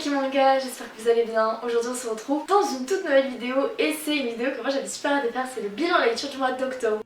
Kaki Manga, j'espère que vous allez bien. Aujourd'hui on se retrouve dans une toute nouvelle vidéo et c'est une vidéo que moi j'avais super hâte de faire, c'est le bilan lecture du mois d'octobre.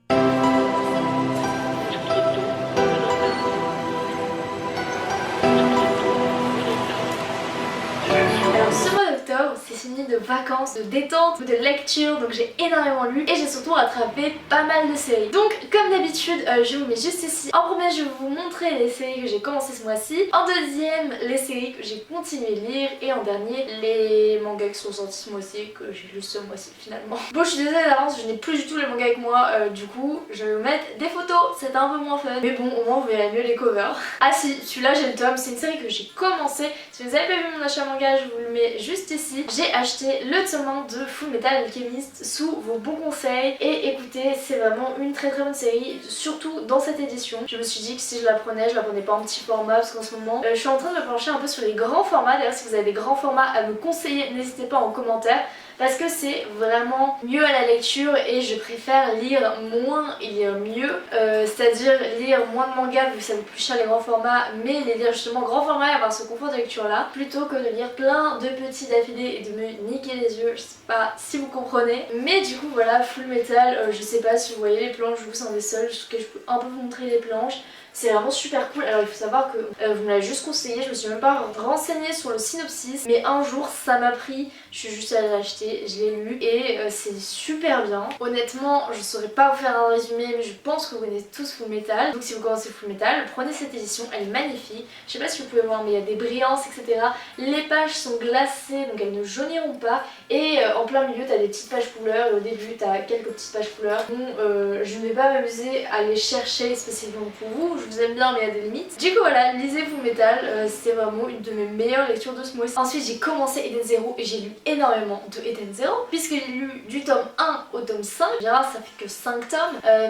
Alors ce mois d'octobre c'est fini de vacances, de détente, de lecture, donc j'ai énormément lu et j'ai surtout rattrapé pas mal de séries. Donc comme d'habitude je vous mets juste ici. En premier je vais vous montrer les séries que j'ai commencé ce mois-ci. En deuxième les séries que j'ai continué de lire et en dernier les mangas qui sont sortis ce mois-ci que j'ai lu ce mois-ci finalement. Bon je suis désolée d'avance, je n'ai plus du tout les mangas avec moi, du coup je vais vous mettre des photos, c'est un peu moins fun. Mais bon au moins vous verrez mieux les covers. Ah si, celui-là j'ai le tome, c'est une série que j'ai commencé. Si vous n'avez pas vu mon achat manga je vous le mets juste ici. J'ai acheté le tome 1 de Full Metal Alchemist sous vos bons conseils et écoutez c'est vraiment une très bonne série, surtout dans cette édition. Je me suis dit que si je la prenais pas en petit format parce qu'en ce moment je suis en train de me pencher un peu sur les grands formats. D'ailleurs si vous avez des grands formats à me conseiller n'hésitez pas en commentaire parce que c'est vraiment mieux à la lecture et je préfère lire moins et lire mieux, c'est-à-dire lire moins de mangas vu que ça coûte plus cher les grands formats, mais les lire justement grand format et avoir ce confort de lecture là plutôt que de lire plein de petits d'affilée et de me niquer les yeux. Je sais pas si vous comprenez, mais du coup voilà, Full Metal, je sais pas si vous voyez les planches, je vous c'est un des seuls que je peux un peu vous montrer les planches. C'est vraiment super cool. Alors il faut savoir que vous me l'avez juste conseillé, je me suis même pas renseignée sur le synopsis, mais un jour ça m'a pris, je suis juste allée l'acheter, je l'ai lu et c'est super bien. Honnêtement je saurais pas vous faire un résumé mais je pense que vous connaissez tous Full Metal, donc si vous commencez Full Metal, prenez cette édition, elle est magnifique. Je sais pas si vous pouvez voir mais il y a des brillances etc. Les pages sont glacées donc elles ne jauniront pas et en plein milieu t'as des petites pages couleurs et au début t'as quelques petites pages couleurs. Bon je ne vais pas m'amuser à les chercher spécifiquement pour vous, je vous aime bien mais il y a des limites. Du coup voilà, lisez Full Metal, c'est vraiment une de mes meilleures lectures de ce mois-ci. Ensuite j'ai commencé Eden Zero et j'ai lu énormément de Eden Zero puisque j'ai lu du tome 1 au tome 5. En général ça fait que 5 tomes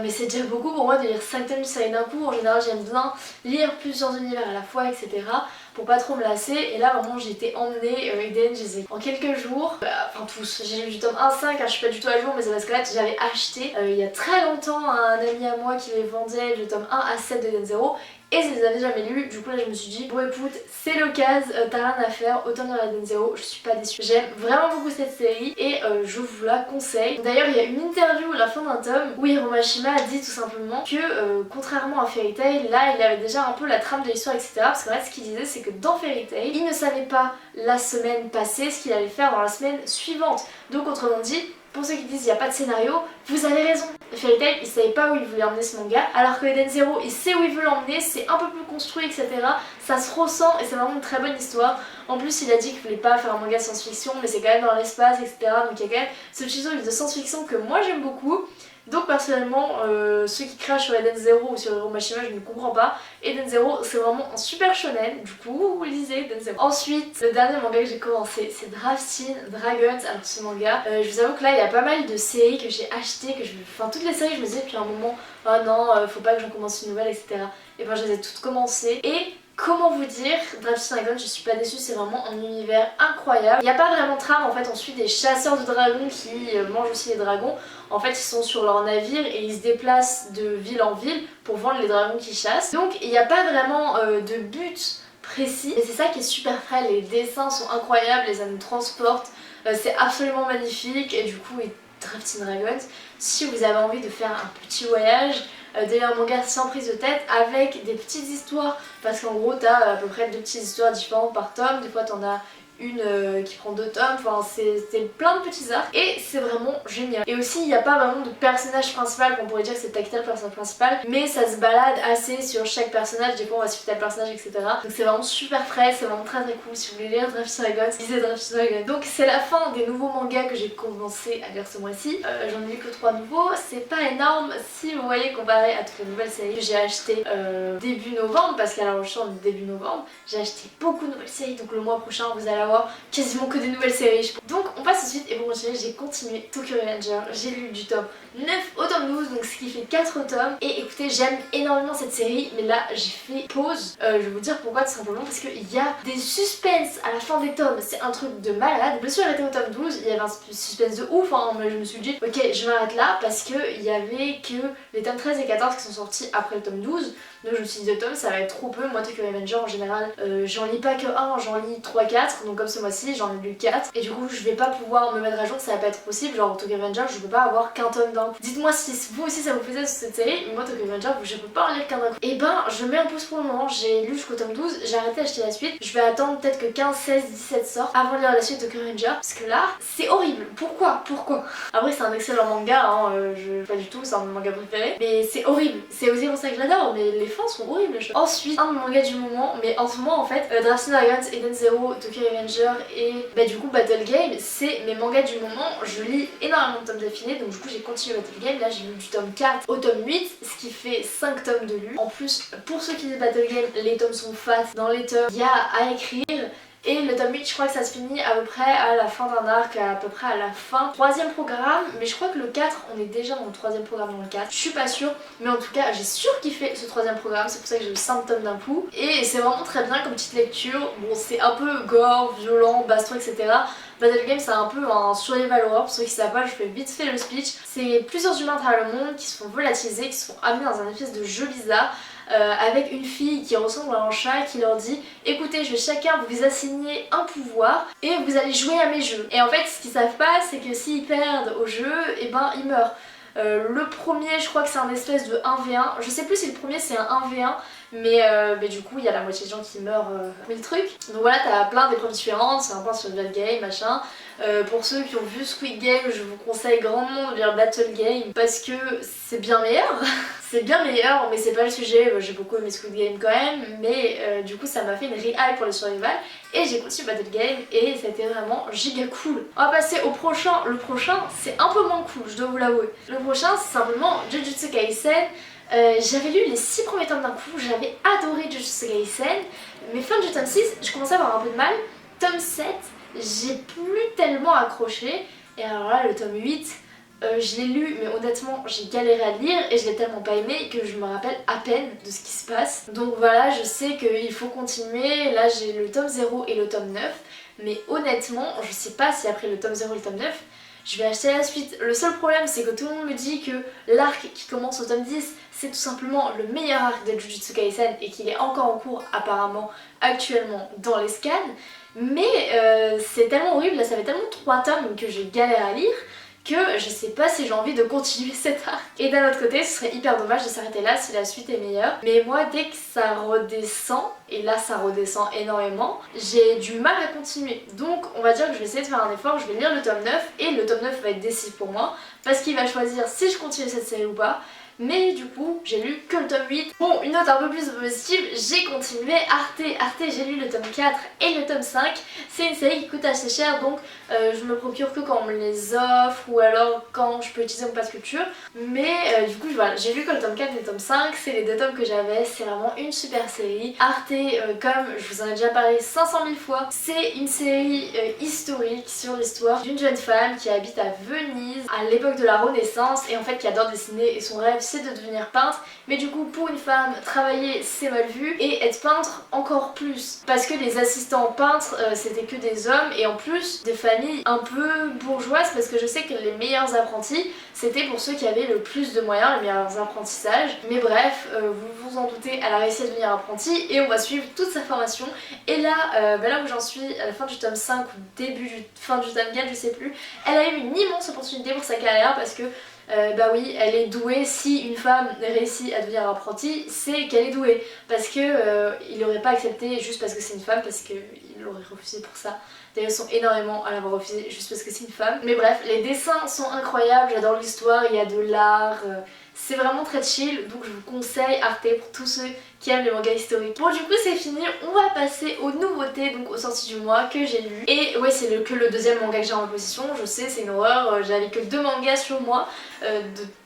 mais c'est déjà beaucoup pour moi de lire 5 tomes d'une série d'un coup. En général j'aime bien lire plusieurs univers à la fois etc. pour pas trop me lasser et là vraiment j'ai été emmenée Eden, je les ai en quelques jours, enfin tous, j'ai lu du tome 1-5 car je suis pas du tout à jour mais c'est parce que là j'avais acheté il y a très longtemps un ami à moi qui les vendait le tome 1 à 7 de Eden Zero et je les avais jamais lus. Du coup là je me suis dit bon écoute c'est l'occasion, t'as rien à faire, autant dans la Eden Zero, je suis pas déçue. J'aime vraiment beaucoup cette série et je vous la conseille. D'ailleurs il y a une interview à la fin d'un tome où Hiromashima a dit tout simplement que contrairement à Fairy Tail, là il avait déjà un peu la trame de l'histoire etc. Parce qu'en fait ce qu'il disait c'est que dans Fairy Tail il ne savait pas la semaine passée ce qu'il allait faire dans la semaine suivante. Donc autrement dit, pour ceux qui disent il n'y a pas de scénario, vous avez raison. Fairy Tail il savait pas où il voulait emmener ce manga alors que Eden Zero il sait où il veut l'emmener, c'est un peu plus construit etc. Ça se ressent et c'est vraiment une très bonne histoire. En plus il a dit qu'il voulait pas faire un manga science-fiction mais c'est quand même dans l'espace etc. Donc il y a quand même ce petit truc de science-fiction que moi j'aime beaucoup. Donc personnellement, ceux qui crachent sur Eden Zero ou sur Hiromashima, je ne comprends pas. Eden Zero c'est vraiment un super shonen, du coup vous lisez Eden Zero. Ensuite, le dernier manga que j'ai commencé c'est Drafting Dragons. Alors ce manga, je vous avoue que là il y a pas mal de séries que j'ai achetées, enfin toutes les séries je me disais depuis un moment, oh non faut pas que j'en commence une nouvelle etc. Et ben je les ai toutes commencées et comment vous dire, Drafting Dragons, je suis pas déçue, c'est vraiment un univers incroyable. Il n'y a pas vraiment de trame, en fait on suit des chasseurs de dragons qui mangent aussi les dragons. En fait ils sont sur leur navire et ils se déplacent de ville en ville pour vendre les dragons qu'ils chassent. Donc il n'y a pas vraiment de but précis. Et c'est ça qui est super frais, les dessins sont incroyables, les nous transportent, c'est absolument magnifique et du coup Drafting Dragons, si vous avez envie de faire un petit voyage, de lire un manga sans prise de tête avec des petites histoires parce qu'en gros t'as à peu près 2 petites histoires différentes par tome, des fois t'en as une qui prend 2 tomes, enfin c'est plein de petits arcs et c'est vraiment génial. Et aussi il n'y a pas vraiment de personnage principal, qu'on pourrait dire que c'est Takita le personnage principal, mais ça se balade assez sur chaque personnage, des fois on va suivre tel personnage etc. Donc c'est vraiment super frais, c'est vraiment très cool. Si vous voulez lire Drafting Dragons, lisez Drafting Dragons. Donc c'est la fin des nouveaux mangas que j'ai commencé à lire ce mois-ci, j'en ai lu que 3 nouveaux, c'est pas énorme si vous voyez comparé à toutes les nouvelles séries que j'ai achetées début novembre, parce qu'à la recherche début novembre j'ai acheté beaucoup de nouvelles séries, donc le mois prochain vous allez avoir quasiment que des nouvelles séries. Donc on passe tout de suite et pour continuer j'ai continué Tokyo Revenger, j'ai lu du tome 9 au tome 12 donc ce qui fait 4 tomes et écoutez j'aime énormément cette série mais là j'ai fait pause, je vais vous dire pourquoi tout simplement parce qu'il y a des suspens à la fin des tomes, c'est un truc de malade. Je me suis arrêtée au tome 12, il y avait un suspense de ouf hein, mais je me suis dit ok je m'arrête là parce qu'il y avait que les tomes 13 et 14 qui sont sortis après le tome 12. Donc je me suis dit 2 tomes ça va être trop peu. Moi Tokyo Revenger en général j'en lis pas que 1, j'en lis 3-4. Donc comme ce mois-ci j'en ai lu 4. Et du coup je vais pas pouvoir me mettre à jour, ça va pas être possible. Genre Tokyo Revenger je peux pas avoir qu'un tome d'un coup. Dites-moi si vous aussi ça vous plaisait cette série. Mais moi Tokyo Revenger je peux pas en lire qu'un d'un coup. Et ben je mets en pause pour le moment. J'ai lu jusqu'au tome 12, j'ai arrêté d'acheter la suite. Je vais attendre peut-être que 15, 16, 17 sortent avant de lire la suite de Tokyo Revenger. Parce que là c'est horrible. Pourquoi Après c'est un excellent manga hein, pas du tout, c'est un de mes mangas préférés. Mais c'est horrible. C'est aussi pour ça que je l'adore. Mais les fins sont horribles. Ensuite un de mes mangas du moment. Mais en ce moment en fait Drafting Dragons, Eden Zero, Tokyo Revenger et bah du coup Battle Game c'est mes mangas du moment. Je lis énormément de tomes d'affilée. Donc du coup j'ai continué Battle Game. Là j'ai lu du tome 4 au tome 8. Ce qui fait 5 tomes de lu. En plus pour ceux qui lisent Battle Game les tomes sont fat. Dans les tomes il y a à écrire. Et le tome 8 je crois que ça se finit à peu près à la fin d'un arc, à peu près à la fin. 3ème programme, mais je crois que le 4 on est déjà dans le 3ème programme dans le 4. Je suis pas sûre, mais en tout cas j'ai surkiffé ce 3ème programme, c'est pour ça que j'ai eu 5 tomes d'un coup. Et c'est vraiment très bien comme petite lecture. Bon c'est un peu gore, violent, baston etc. Battle Game c'est un peu un survival horror, pour ceux qui savent pas je fais vite fait le speech. C'est plusieurs humains à travers le monde qui se font volatiliser, qui se font amener dans un espèce de jeu bizarre. Avec une fille qui ressemble à un chat qui leur dit écoutez je vais chacun vous assigner un pouvoir et vous allez jouer à mes jeux. Et en fait ce qu'ils savent pas c'est que s'ils perdent au jeu et ben ils meurent. Le premier je crois que c'est un espèce de 1v1, je sais plus si le premier c'est un 1v1 mais du coup il y a la moitié des gens qui meurent le truc. Donc voilà t'as plein d'épreuves différentes, c'est un peu un survival game machin. Pour ceux qui ont vu Squid Game je vous conseille grandement de lire Battle Game parce que c'est bien meilleur. C'est bien meilleur mais c'est pas le sujet, j'ai beaucoup aimé Squid Game quand même mais du coup ça m'a fait une re-hype pour le survival et j'ai continué Battle Game et ça a été vraiment giga cool. On va passer au prochain, le prochain c'est un peu moins cool je dois vous l'avouer. Le prochain c'est simplement Jujutsu Kaisen. J'avais lu les 6 premiers tomes d'un coup, j'avais adoré Jujutsu Kaisen mais fin du tome 6 je commençais à avoir un peu de mal. Tome 7 j'ai plus tellement accroché et alors là le tome 8 je l'ai lu mais honnêtement j'ai galéré à le lire et je l'ai tellement pas aimé que je me rappelle à peine de ce qui se passe. Donc voilà je sais qu'il faut continuer, là j'ai le tome 0 et le tome 9 mais honnêtement je sais pas si après le tome 0 et le tome 9 je vais acheter la suite. Le seul problème c'est que tout le monde me dit que l'arc qui commence au tome 10 c'est tout simplement le meilleur arc de Jujutsu Kaisen et qu'il est encore en cours apparemment actuellement dans les scans. Mais c'est tellement horrible, là ça fait tellement 3 tomes que j'ai galère à lire que je sais pas si j'ai envie de continuer cet arc. Et d'un autre côté ce serait hyper dommage de s'arrêter là si la suite est meilleure. Mais moi dès que ça redescend, et là ça redescend énormément, j'ai du mal à continuer. Donc on va dire que je vais essayer de faire un effort, je vais lire le tome 9 et le tome 9 va être décisif pour moi parce qu'il va choisir si je continue cette série ou pas. Mais du coup j'ai lu que le tome 8. Bon une note un peu plus positive, j'ai continué Arte, j'ai lu le tome 4 et le tome 5. C'est une série qui coûte assez cher donc je me procure que quand on me les offre ou alors quand je peux utiliser mon pass culture. Mais du coup voilà, j'ai lu que le tome 4 et le tome 5, c'est les 2 tomes que j'avais, c'est vraiment une super série. Arte comme je vous en ai déjà parlé 500 000 fois, c'est une série historique sur l'histoire d'une jeune femme qui habite à Venise à l'époque de la Renaissance et en fait qui adore dessiner et son rêve c'est de devenir peintre. Mais du coup pour une femme travailler c'est mal vu et être peintre encore plus parce que les assistants peintres c'était que des hommes et en plus des familles un peu bourgeoises parce que je sais que les meilleurs apprentis c'était pour ceux qui avaient le plus de moyens, les meilleurs apprentissages. Mais bref, vous vous en doutez, elle a réussi à devenir apprentie et on va suivre toute sa formation. Et là, là où j'en suis, à la fin du tome 5 ou fin du tome 4, je sais plus, elle a eu une immense opportunité pour sa carrière parce que bah oui, elle est douée. Si une femme réussit à devenir apprentie, c'est qu'elle est douée. Parce que il n'aurait pas accepté juste parce que c'est une femme, parce qu'il l'aurait refusé pour ça. D'ailleurs, ils sont énormément à l'avoir refusé juste parce que c'est une femme. Mais bref, les dessins sont incroyables, j'adore l'histoire, il y a de l'art. C'est vraiment très chill, donc je vous conseille Arte pour tous ceux qui aiment les mangas historiques. Bon du coup c'est fini, on va passer aux nouveautés, donc aux sorties du mois que j'ai lues. Et ouais c'est que le deuxième manga que j'ai en position, je sais c'est une horreur, j'avais que 2 mangas sur moi.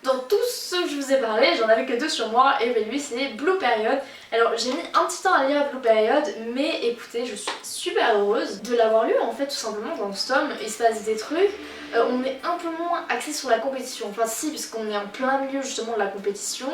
Dans tous ceux que je vous ai parlé, j'en avais que 2 sur moi et ben lui c'est Blue Period. Alors j'ai mis un petit temps à lire Blue Period mais écoutez je suis super heureuse de l'avoir lu en fait tout simplement dans ce tome, il se passe des trucs. On est un peu moins axé sur la compétition, enfin si puisqu'on est en plein milieu justement de la compétition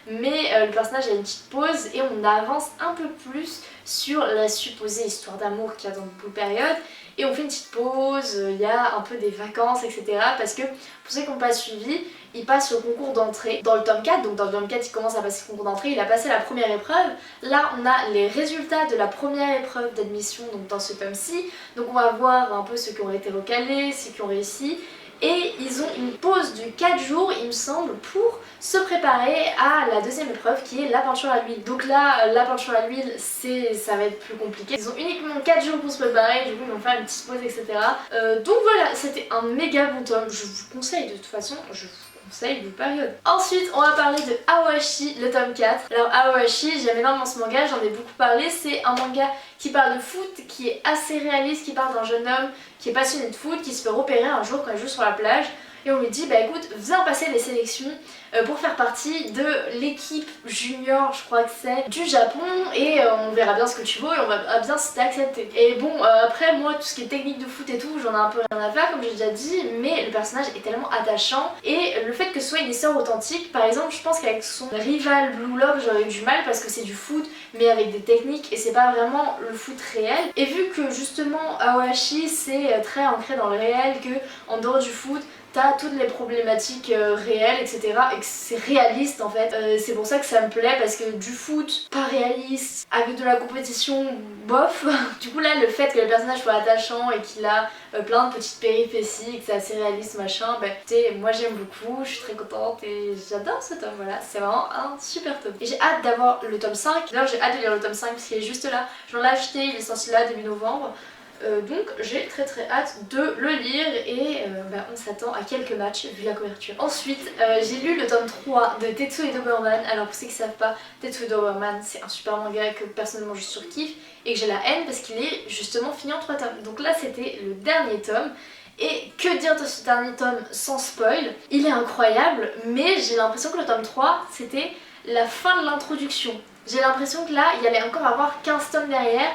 mais le personnage a une petite pause et on avance un peu plus sur la supposée histoire d'amour qu'il y a dans Blue Period. Et on fait une petite pause, il y a un peu des vacances, etc. Parce que pour ceux qui n'ont pas suivi, il passe le concours d'entrée dans le tome 4. Donc dans le tome 4, il commence à passer le concours d'entrée, il a passé la première épreuve. Là, on a les résultats de la première épreuve d'admission donc dans ce tome-ci. Donc on va voir un peu ceux qui ont été recalés, ceux qui ont réussi. Et ils ont une pause de 4 jours, il me semble, pour se préparer à la deuxième épreuve qui est la peinture à l'huile. Donc là, la peinture à l'huile, ça va être plus compliqué. Ils ont uniquement 4 jours pour se préparer, du coup ils vont faire une petite pause, etc. Donc voilà, c'était un méga bon tome, je vous conseille de toute façon, je vous conseille Blue Period. Ensuite, on va parler de Aoashi, le tome 4. Alors Aoashi, j'aime énormément ce manga, j'en ai beaucoup parlé, c'est un manga qui parle de foot, qui est assez réaliste, qui parle d'un jeune homme qui est passionné de foot, qui se fait repérer un jour quand il joue sur la plage. Et on lui dit bah écoute, viens passer les sélections pour faire partie de l'équipe junior, je crois que c'est, du Japon, et on verra bien ce que tu vaux et on va bien si t'es accepté. Et bon, après moi tout ce qui est technique de foot et tout, j'en ai un peu rien à faire comme j'ai déjà dit, mais le personnage est tellement attachant et le fait que ce soit une histoire authentique, par exemple je pense qu'avec son rival Blue Lock j'aurais eu du mal parce que c'est du foot mais avec des techniques et c'est pas vraiment le foot réel. Et vu que justement Aoashi c'est très ancré dans le réel, que en dehors du foot t'as toutes les problématiques réelles, etc. et que c'est réaliste en fait. C'est pour ça que ça me plaît parce que du foot pas réaliste, avec de la compétition bof. Du coup là le fait que le personnage soit attachant et qu'il a plein de petites péripéties, que c'est assez réaliste machin, bah écoutez, moi j'aime beaucoup, je suis très contente et j'adore ce tome, voilà, c'est vraiment un super tome. Et j'ai hâte d'avoir le tome 5, d'ailleurs j'ai hâte de lire le tome 5 parce qu'il est juste là, je l'ai acheté, il est sorti là début novembre. Donc j'ai très hâte de le lire et on s'attend à quelques matchs vu la couverture. Ensuite j'ai lu le tome 3 de Tetsuo Doberman. Alors pour ceux qui ne savent pas, Tetsuo Doberman c'est un super manga que personnellement je surkiffe et que j'ai la haine parce qu'il est justement fini en 3 tomes. Donc là c'était le dernier tome. Et que dire de ce dernier tome sans spoil? Il est incroyable mais j'ai l'impression que le tome 3 c'était la fin de l'introduction. J'ai l'impression que là il y allait encore avoir 15 tomes derrière.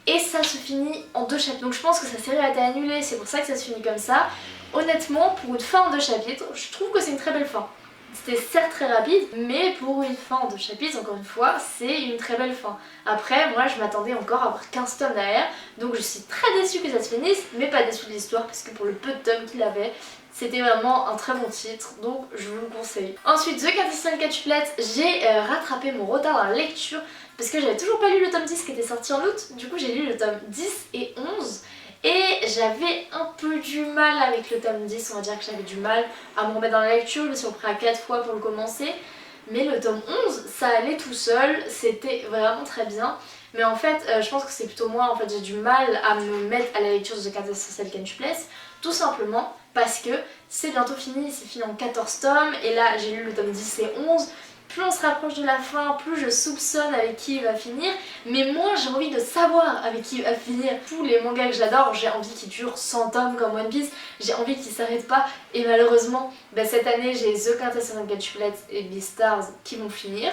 Et ça se finit en 2 chapitres. Donc je pense que sa série a été annulée, c'est pour ça que ça se finit comme ça. Honnêtement, pour une fin en 2 chapitres, je trouve que c'est une très belle fin. C'était certes très rapide, mais pour une fin en 2 chapitres, encore une fois, c'est une très belle fin. Après, moi je m'attendais encore à avoir 15 tomes derrière, donc je suis très déçue que ça se finisse, mais pas déçue de l'histoire, parce que pour le peu de tomes qu'il avait, c'était vraiment un très bon titre, donc je vous le conseille. Ensuite, The Quintessential Quintuplet, j'ai rattrapé mon retard dans la lecture, parce que j'avais toujours pas lu le tome 10 qui était sorti en août. Du coup j'ai lu le tome 10 et 11 et j'avais un peu du mal avec le tome 10, on va dire que j'avais du mal à me remettre dans la lecture, je me suis repris à 4 fois pour le commencer. Mais le tome 11, ça allait tout seul, c'était vraiment très bien. Mais en fait, je pense que c'est plutôt moi, en fait j'ai du mal à me mettre à la lecture de The Quintessential Quintuplet, tout simplement parce que c'est bientôt fini, c'est fini en 14 tomes et là j'ai lu le tome 10 et 11. Plus on se rapproche de la fin, plus je soupçonne avec qui il va finir, mais moins j'ai envie de savoir avec qui il va finir. Tous les mangas que j'adore, j'ai envie qu'ils durent 100 tomes comme One Piece, j'ai envie qu'ils s'arrêtent pas, et malheureusement, cette année j'ai The Quintessential Quintuplet et Beastars qui vont finir.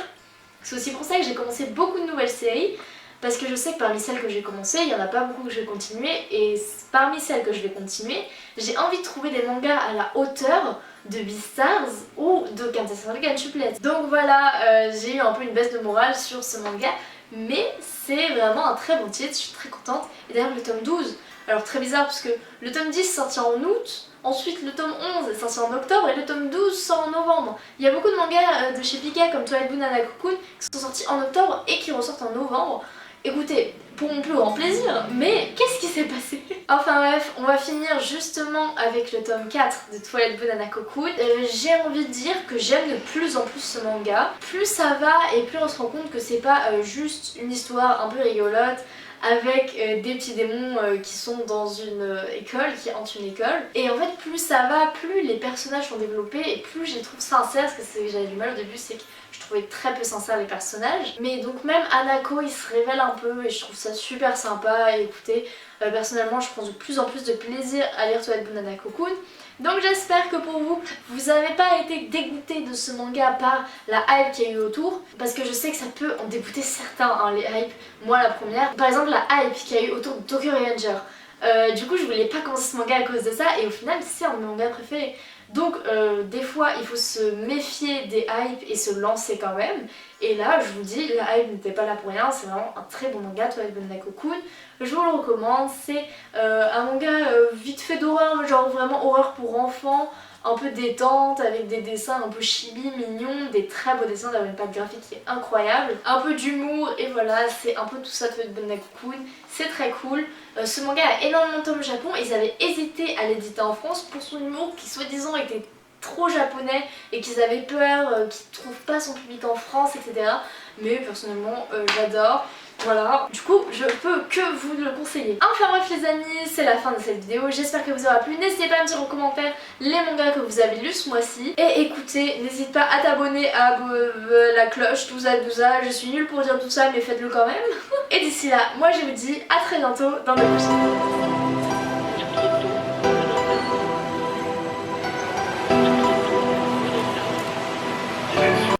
C'est aussi pour ça que j'ai commencé beaucoup de nouvelles séries, parce que je sais que parmi celles que j'ai commencées, il n'y en a pas beaucoup que je vais continuer, et parmi celles que je vais continuer, j'ai envie de trouver des mangas à la hauteur de Beastars ou de Quintessential Quintuplet. Donc voilà, j'ai eu un peu une baisse de morale sur ce manga, mais c'est vraiment un très bon titre, je suis très contente. Et d'ailleurs le tome 12, alors très bizarre parce que le tome 10 sorti en août, ensuite le tome 11 est sorti en octobre et le tome 12 sort en novembre. Il y a beaucoup de mangas de chez Pika comme Twilight Moon Cocoon qui sont sortis en octobre et qui ressortent en novembre. Écoutez, pour mon plus grand plaisir, mais qu'est-ce qui s'est passé? Enfin bref, on va finir justement avec le tome 4 de Twilight Banana Cocoon. J'ai envie de dire que j'aime de plus en plus ce manga. Plus ça va et plus on se rend compte que c'est pas juste une histoire un peu rigolote avec des petits démons qui sont dans une école, qui hantent une école. Et en fait plus ça va, plus les personnages sont développés et plus je les trouve sincères, parce que j'avais du mal au début, c'est que je trouvais très peu sincères les personnages. Mais donc même Hanako il se révèle un peu et je trouve ça super sympa. Et écoutez, personnellement je prends de plus en plus de plaisir à lire Twilight Banana Cocoon. Donc j'espère que pour vous, vous n'avez pas été dégoûté de ce manga par la hype qu'il y a eu autour, parce que je sais que ça peut en dégoûter certains, hein, les hypes, moi la première. Par exemple la hype qu'il y a eu autour de Tokyo Revenger. Du coup je voulais pas commencer ce manga à cause de ça et au final c'est un de mes mangas préférés. Donc des fois il faut se méfier des hypes et se lancer quand même. Et là je vous dis, la hype n'était pas là pour rien, c'est vraiment un très bon manga, Twilight Vanilla Cocoon. Je vous le recommande, c'est un manga vite fait d'horreur, genre vraiment horreur pour enfants, un peu détente, avec des dessins un peu chibi, mignons, des très beaux dessins, d'avoir une patte graphique qui est incroyable, un peu d'humour, et voilà, c'est un peu tout ça Twilight Vanilla Cocoon, c'est très cool. Ce manga a énormément de tomes au Japon, ils avaient hésité à l'éditer en France pour son humour qui soi-disant était trop japonais et qu'ils avaient peur qu'il ne trouve pas son public en France, etc. Mais personnellement j'adore. Voilà, du coup je peux que vous le conseiller. Enfin bref les amis, c'est la fin de cette vidéo, j'espère que vous aura plu. N'hésitez pas à me dire en commentaire les mangas que vous avez lus ce mois-ci. Et écoutez, n'hésite pas à t'abonner à la cloche, tout ça, je suis nulle pour dire tout ça mais faites-le quand même. Et d'ici là, moi je vous dis à très bientôt dans de prochaines vidéos.